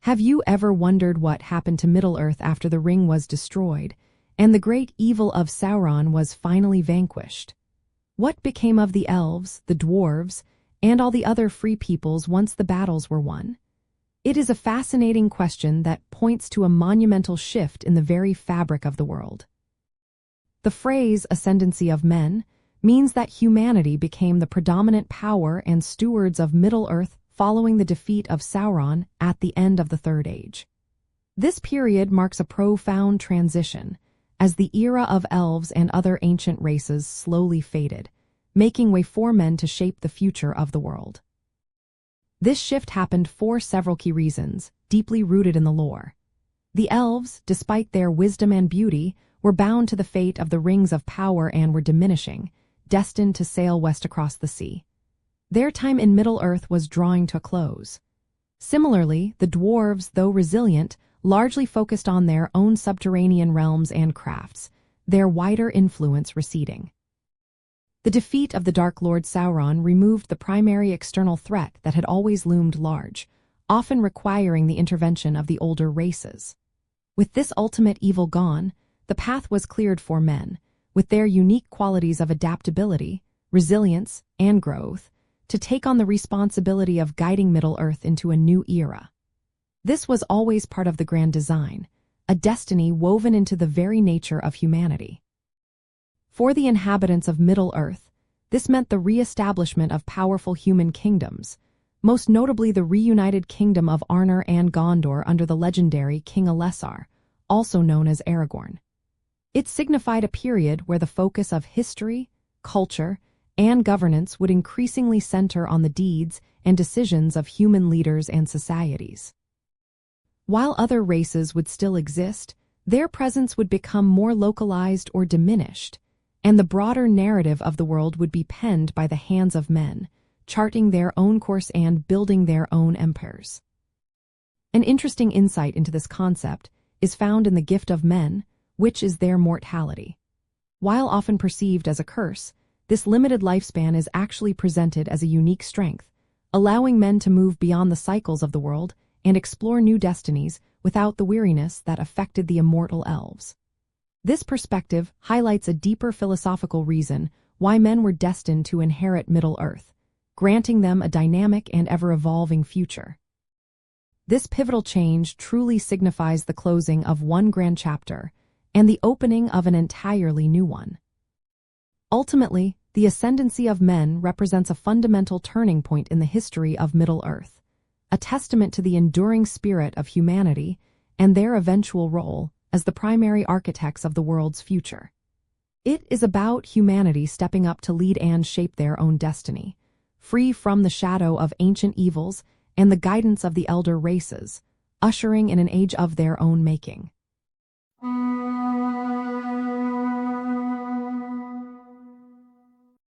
Have you ever wondered what happened to Middle-earth after the ring was destroyed, and the great evil of Sauron was finally vanquished? What became of the elves, the dwarves, and all the other free peoples once the battles were won? It is a fascinating question that points to a monumental shift in the very fabric of the world. The phrase Ascendancy of Men means that humanity became the predominant power and stewards of Middle-earth following the defeat of Sauron at the end of the Third Age. This period marks a profound transition, as the era of elves and other ancient races slowly faded, making way for men to shape the future of the world. This shift happened for several key reasons, deeply rooted in the lore. The elves, despite their wisdom and beauty, were bound to the fate of the rings of power and were diminishing, destined to sail west across the sea. Their time in Middle-earth was drawing to a close. Similarly, the dwarves, though resilient, largely focused on their own subterranean realms and crafts, their wider influence receding. The defeat of the Dark Lord Sauron removed the primary external threat that had always loomed large, often requiring the intervention of the older races. With this ultimate evil gone, the path was cleared for men, with their unique qualities of adaptability, resilience, and growth, to take on the responsibility of guiding Middle-earth into a new era. This was always part of the grand design, a destiny woven into the very nature of humanity. For the inhabitants of Middle-earth, this meant the re-establishment of powerful human kingdoms, most notably the reunited kingdom of Arnor and Gondor under the legendary King Elessar, also known as Aragorn. It signified a period where the focus of history, culture, and governance would increasingly center on the deeds and decisions of human leaders and societies. While other races would still exist, their presence would become more localized or diminished, and the broader narrative of the world would be penned by the hands of men, charting their own course and building their own empires. An interesting insight into this concept is found in the gift of men, which is their mortality. While often perceived as a curse, this limited lifespan is actually presented as a unique strength, allowing men to move beyond the cycles of the world and explore new destinies without the weariness that affected the immortal elves. This perspective highlights a deeper philosophical reason why men were destined to inherit Middle-earth, granting them a dynamic and ever-evolving future. This pivotal change truly signifies the closing of one grand chapter and the opening of an entirely new one. Ultimately, the Ascendancy of Men represents a fundamental turning point in the history of Middle-earth, a testament to the enduring spirit of humanity and their eventual role as the primary architects of the world's future. It is about humanity stepping up to lead and shape their own destiny, free from the shadow of ancient evils and the guidance of the elder races, ushering in an age of their own making.